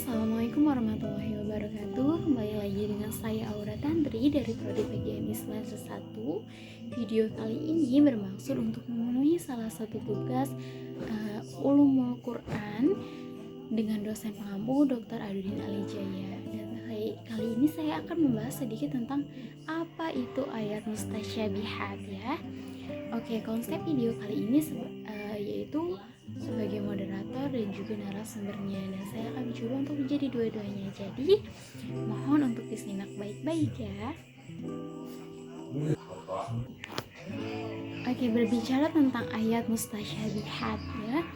Assalamualaikum warahmatullahi wabarakatuh. Kembali lagi dengan saya Aura Tantri dari Prodi PGM Islam 1. Video kali ini bermaksud untuk memenuhi salah satu tugas Ulumul Quran dengan dosen pengampu Dr. Adudin Alijaya. Dan kali ini saya akan membahas sedikit tentang apa itu ayat mustasyabihat ya. Oke, konsep video kali ini yaitu sebagai moderator dan juga narasumbernya, dan saya akan mencoba untuk menjadi dua-duanya. Jadi mohon untuk disimak baik-baik ya. Oke, berbicara tentang ayat mustasyabihat ya,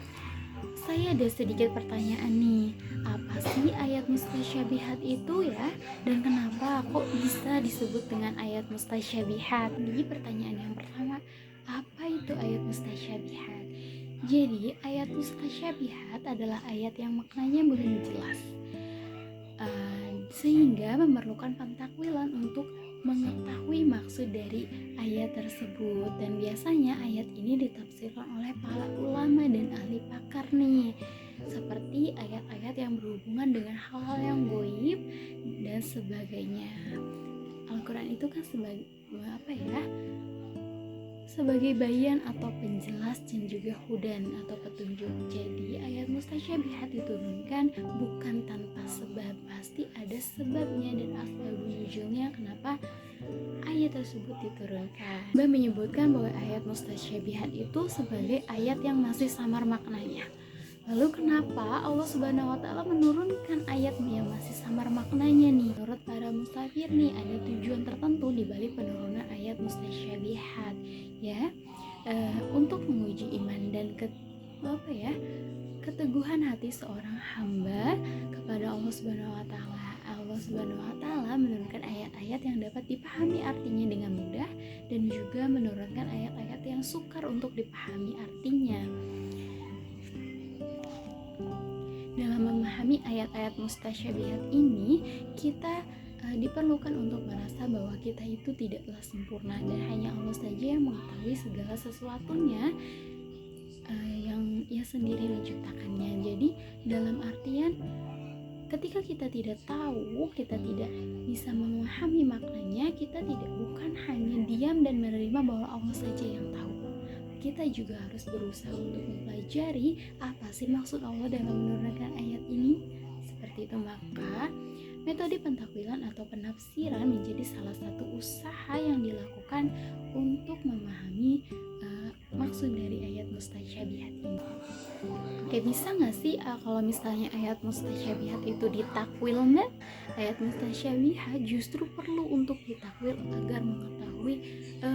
saya ada sedikit pertanyaan nih. Apa sih ayat mustasyabihat itu ya? Dan kenapa kok bisa disebut dengan ayat mustasyabihat? Ini pertanyaan yang pertama, apa itu ayat mustasyabihat? Jadi ayat mustasyabihat adalah ayat yang maknanya belum jelas, sehingga memerlukan pentakwilan untuk mengetahui maksud dari ayat tersebut. Dan biasanya ayat ini ditafsirkan oleh para ulama dan ahli pakar nih, seperti ayat-ayat yang berhubungan dengan hal-hal yang gaib dan sebagainya. Al-Quran itu kan sebagai bayan atau penjelas dan juga hudan atau petunjuk. Jadi ayat mustasyabihat diturunkan bukan tanpa sebab, pasti ada sebabnya dan asbabun nuzulnya kenapa ayat tersebut diturunkan. Mbak menyebutkan bahwa ayat mustasyabihat itu sebagai ayat yang masih samar maknanya. Lalu kenapa Allah Subhanahu wa Ta'ala menurunkan ayat yang masih samar maknanya nih? Menurut para mustafsir nih, ada tujuan tertentu di balik penurunan ayat mustasyabihat ya, untuk menguji iman dan keteguhan hati seorang hamba kepada Allah Subhanahu wa Ta'ala. Allah Subhanahu wa Ta'ala menurunkan ayat-ayat yang dapat dipahami artinya dengan mudah dan juga menurunkan ayat-ayat yang sukar untuk dipahami artinya. Dalam memahami ayat-ayat mustasyabihat ini, kita diperlukan untuk merasa bahwa kita itu tidaklah sempurna dan hanya Allah saja yang mengetahui segala sesuatunya, yang Ia sendiri menciptakannya. Jadi dalam artian ketika kita tidak tahu, kita tidak bisa memahami maknanya, kita bukan hanya diam dan menerima bahwa Allah saja yang tahu. Kita juga harus berusaha untuk mempelajari apa sih maksud Allah dalam menurunkan ayat ini. Seperti itu, maka metode pentakwilan atau penafsiran menjadi salah satu usaha yang dilakukan untuk memahami maksud dari ayat mustasyabihat ini. Oke, bisa nggak sih kalau misalnya ayat mustasyabihat itu ditakwil nggak? Ayat mustasyabihat justru perlu untuk ditakwil agar mengetahui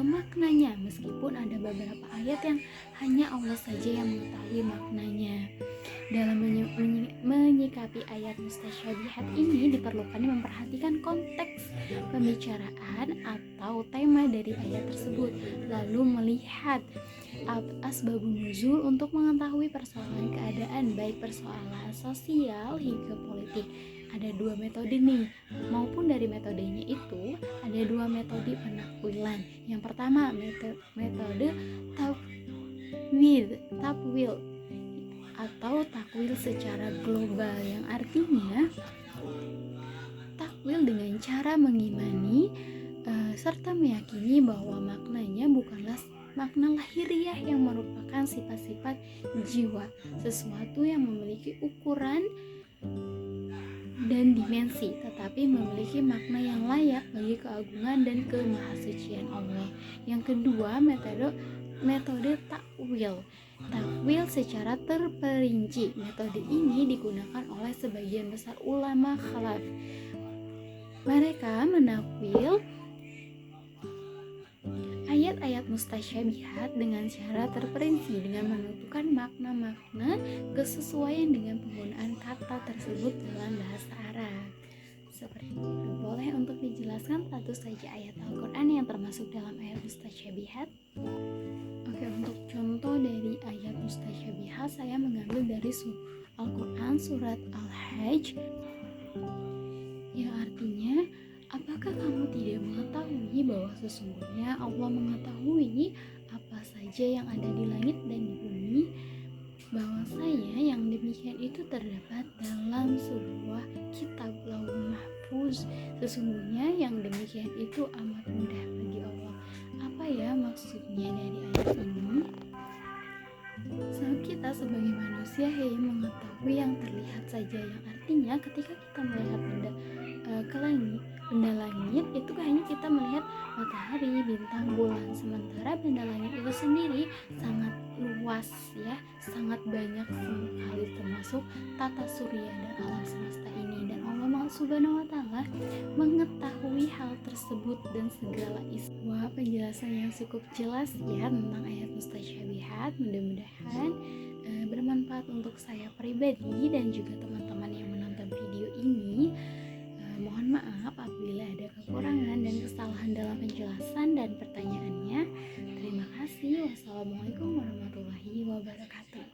maknanya, meskipun ada beberapa ayat yang hanya Allah saja yang mengetahui maknanya. Dalam menyikapi ayat mustasyabihat ini diperlukan memperhatikan konteks pembicaraan atau tema dari ayat tersebut, lalu melihat asbabun nuzul untuk mengetahui persoalan keadaan, baik persoalan sosial hingga politik. Ada dua metode nih, maupun dari metodenya itu ada dua metode penakwilan. Yang pertama metode takwil atau takwil secara global, yang artinya takwil dengan cara mengimani serta meyakini bahwa maknanya bukanlah makna lahiriah yang merupakan sifat-sifat jiwa, sesuatu yang memiliki ukuran dan dimensi, tetapi memiliki makna yang layak bagi keagungan dan kemahasucian Allah. Yang kedua, metode takwil secara terperinci. Metode ini digunakan oleh sebagian besar ulama khalaf. Mereka menakwil ayat-ayat mustasyabihat dengan cara terperinci dengan menentukan makna-makna kesesuaian dengan penggunaan kata tersebut dalam bahasa Arab. Seperti itu. Boleh untuk dijelaskan satu saja ayat Al-Quran yang termasuk dalam ayat mustasyabihat? Oke, untuk contoh dari ayat mustasyabihat saya mengambil dari Al-Quran surat Al-Hajj, yang artinya, apakah kamu tidak mengetahui bahwa sesungguhnya Allah mengetahui apa saja yang ada di langit dan di bumi, bahwasanya yang demikian itu terdapat dalam sebuah Sesungguhnya yang demikian itu amat mudah bagi Allah. Apa ya maksudnya dari ayat ini? Kita sebagai manusia hanya mengetahui yang terlihat saja, yang artinya ketika kita melihat benda ke langit, benda langit itu hanya kita melihat matahari, bintang, bulan. Sementara benda langit itu sendiri sangat luas ya, sangat banyak sekali, termasuk tata surya dan alam semesta ini. Dan Allah Subhanahu wa taala mengetahui hal tersebut dan segala isi. Wah, penjelasan yang cukup jelas ya tentang ayat mustasyabihat. Mudah-mudahan bermanfaat untuk saya pribadi dan juga teman-teman yang menonton video ini. Mohon maaf apabila ada kekurangan dan kesalahan dalam penjelasan dan pertanyaannya. Terima kasih. Wassalamualaikum warahmatullahi wabarakatuh.